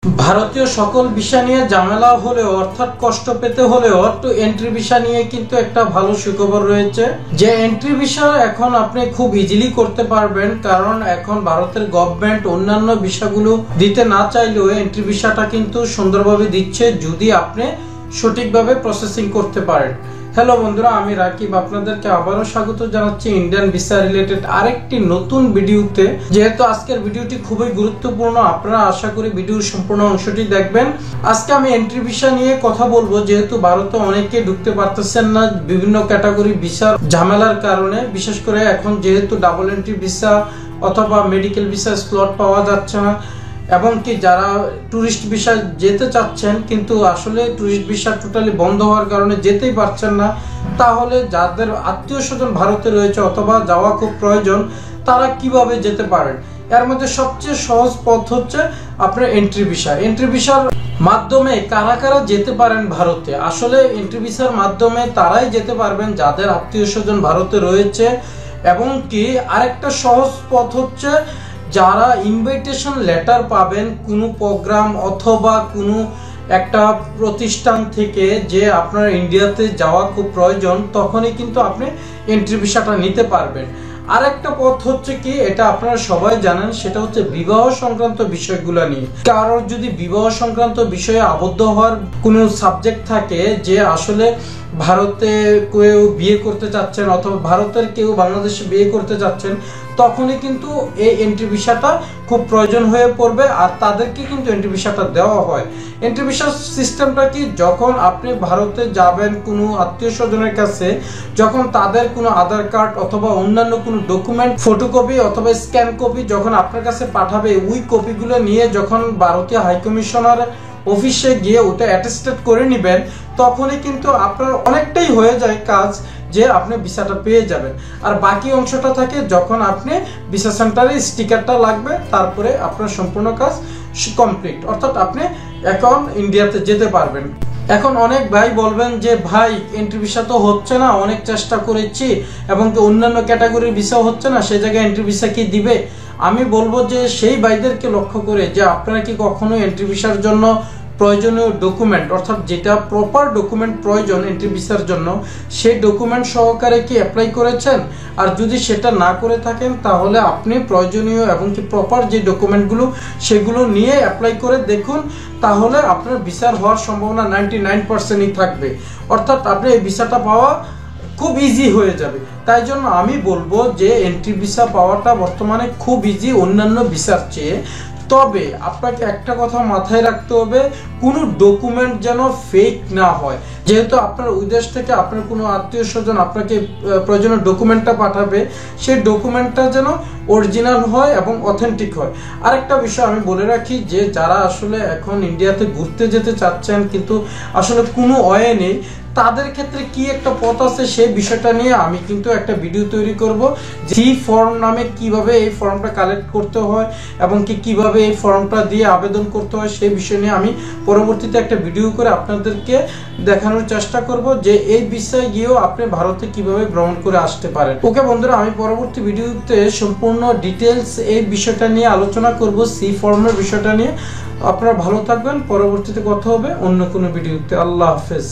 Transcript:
ভারতীয় সকল ভিসা নিয়ে ঝামেলা হলেও অর্থাৎ কষ্ট পেতে হলেও একটু এন্ট্রি ভিসা নিয়ে কিন্তু একটা ভালো সুখবর রয়েছে যে এন্ট্রি ভিসা এখন আপনি খুব ইজিলি করতে পারবেন, কারণ এখন ভারতের গভর্নমেন্ট অন্যান্য ভিসাগুলো দিতে না চাইলেও এন্ট্রি ভিসাটা কিন্তু সুন্দরভাবে দিচ্ছে যদি আপনি সঠিকভাবে প্রসেসিং করতে পারেন। হ্যালো বন্ধুরা, আমি রাকিব আপনাদেরকে আবারও স্বাগত জানাচ্ছি ইন্ডিয়ান ভিসা রিলেটেড আরেকটি নতুন ভিডিওতে। যেহেতু আজকের ভিডিওটি খুবই গুরুত্বপূর্ণ, আপনারা আশা করি ভিডিওর সম্পূর্ণ অংশটি দেখবেন। আজকে আমি এন্ট্রি ভিসা নিয়ে কথা বলবো, যেহেতু ভারতে অনেকে ঢুকতে পারতেছেন না বিভিন্ন ক্যাটাগরি ভিসার ঝামেলার কারণে। বিশেষ করে এখন যেহেতু ডাবল এন্ট্রি ভিসা অথবা মেডিকেল ভিসা স্লট পাওয়া যাচ্ছে না, এবং কি যারা টুরিস্ট ভিসা যেতে চাচ্ছেন কিন্তু আসলে টুরিস্ট ভিসা টোটালি বন্ধ হওয়ার কারণে যেতেই পারছেন না, তাহলে যাদের আত্মীয় স্বজন ভারতে রয়েছে অথবা যাওয়া খুব প্রয়োজন তারা কিভাবে যেতে পারেন। এর মধ্যে সবচেয়ে সহজ পথ হচ্ছে আপনার এন্ট্রি ভিসা। এন্ট্রি ভিসার মাধ্যমে কারা কারা যেতে পারেন ভারতে? আসলে এন্ট্রি ভিসার মাধ্যমে তারাই যেতে পারবেন যাদের আত্মীয় স্বজন ভারতে রয়েছে, এবং কি আরেকটা সহজ পথ হচ্ছে যারা ইনভাইটেশন লেটার পাবেন কোনো প্রোগ্রাম অথবা কোনো একটা প্রতিষ্ঠান থেকে যে আপনার ইন্ডিয়াতে যাওয়া খুব প্রয়োজন, তখনই কিন্তু আপনি এন্ট্রি ভিসাটা নিতে পারবেন। আরেকটা পথ হচ্ছে কি, এটা আপনারা সবাই জানেন, সেটা হচ্ছে বিবাহ সংক্রান্ত বিষয়গুলো নিয়ে। কারোর যদি বিবাহ সংক্রান্ত বিষয়ে আবদ্ধ হওয়ার কোনো সাবজেক্ট থাকে যে আসলে ভারতে কেউ বিয়ে করতে চাচ্ছেন অথবা ভারতের কেউ বাংলাদেশে বিয়ে করতে চাচ্ছেন, তখনই কিন্তু এই এন্ট্রি ভিসাটা খুব প্রয়োজন হয়ে পড়বে, আর তাদেরকে কিন্তু এন্ট্রি ভিসাটা দেওয়া হয়। এন্ট্রি ভিসার সিস্টেমটা কি, যখন আপনি ভারতে যাবেন কোনো আত্মীয় স্বজনের কাছে, যখন তাদের কোনো আধার কার্ড অথবা অন্যান্য কোনো ডকুমেন্ট ফটোকপি অথবা স্ক্যান কপি যখন আপনার কাছে পাঠাবে, ওই কপিগুলো নিয়ে যখন ভারতীয় হাইকমিশনার অফিসে গিয়ে ওটা অ্যাটেস্টেড করে নেবেন, তখনই কিন্তু আপনার অনেকটাই হয়ে যায় কাজ যে আপনি ভিসাটা পেয়ে যাবেন। আর বাকি অংশটা থাকে যখন আপনি ভিসা সেন্টারে স্টিকারটা লাগবে, তারপরে আপনার সম্পূর্ণ কাজ কমপ্লিট, অর্থাৎ আপনি এখন ইন্ডিয়াতে যেতে পারবেন। এখন অনেক ভাই বলবেন যে ভাই এন্ট্রি ভিসা তো হচ্ছে না, অনেক চেষ্টা করেছি এবং অন্যান্য ক্যাটাগরির ভিসা হচ্ছে না, সেই জায়গায় এন্ট্রি ভিসা কি দিবে? আমি বলবো যে সেই ভাইদেরকে লক্ষ্য করে যে আপনারা কি কখনো এন্ট্রি ভিসার জন্য প্রয়োজনীয় ডকুমেন্ট অর্থাৎ যেটা প্রপার ডকুমেন্ট প্রয়োজন এন্ট্রি ভিসার জন্য, সেই ডকুমেন্ট সহকারে কি অ্যাপ্লাই করেছেন? আর যদি সেটা না করে থাকেন তাহলে আপনি প্রয়োজনীয় এবং কি প্রপার যে ডকুমেন্টগুলো সেগুলো নিয়ে অ্যাপ্লাই করে দেখুন, তাহলে আপনার ভিসার হওয়ার সম্ভাবনা 99%ই থাকবে। অর্থাৎ আপনি এই ভিসাটা পাওয়া খুব ইজি হয়ে যাবে। তাই জন্য আমি বলবো যে এন্ট্রি ভিসা পাওয়াটা বর্তমানে খুব ইজি অন্যান্য ভিসার চেয়ে। তবে আপনাকে একটা কথা মাথায় রাখতে হবে, কোনো ডকুমেন্ট যেন ফেক না হয়। যেহেতু আপনার ওই দেশ থেকে আপনার কোনো আত্মীয় স্বজন আপনাকে প্রয়োজনীয় ডকুমেন্টটা পাঠাবে, সেই ডকুমেন্টটা যেন অরিজিনাল হয় এবং অথেন্টিক হয়। আরেকটা বিষয় আমি বলে রাখি, যে যারা আসলে এখন ইন্ডিয়াতে ঘুরতে যেতে চাচ্ছেন কিন্তু আসলে কোনো ওয়ে নেই, তাদের ক্ষেত্রে কি একটা পথ আছে সেই বিষয়টা নিয়ে আমি কিন্তু একটা ভিডিও তৈরি করব। জি ফর্ম নামে কিভাবে এই ফর্মটা কালেক্ট করতে হয় এবং কিভাবে এই ফর্মটা দিয়ে আবেদন করতে হয়, সেই বিষয় নিয়ে আমি পরবর্তীতে একটা ভিডিও করে আপনাদেরকে দেখানোর চেষ্টা করব যে এই বিষয়ে গিয়েও আপনি ভারতে কিভাবে ভ্রমণ করে আসতে পারেন। ওকে বন্ধুরা, আমি পরবর্তী ভিডিওতে সম্পূর্ণ ডিটেলস এই বিষয়টা নিয়ে আলোচনা করব, সি ফর্মের বিষয়টা নিয়ে। আপনারা ভালো থাকবেন, পরবর্তীতে কথা হবে অন্য কোনো ভিডিওতে। আল্লাহ হাফেজ।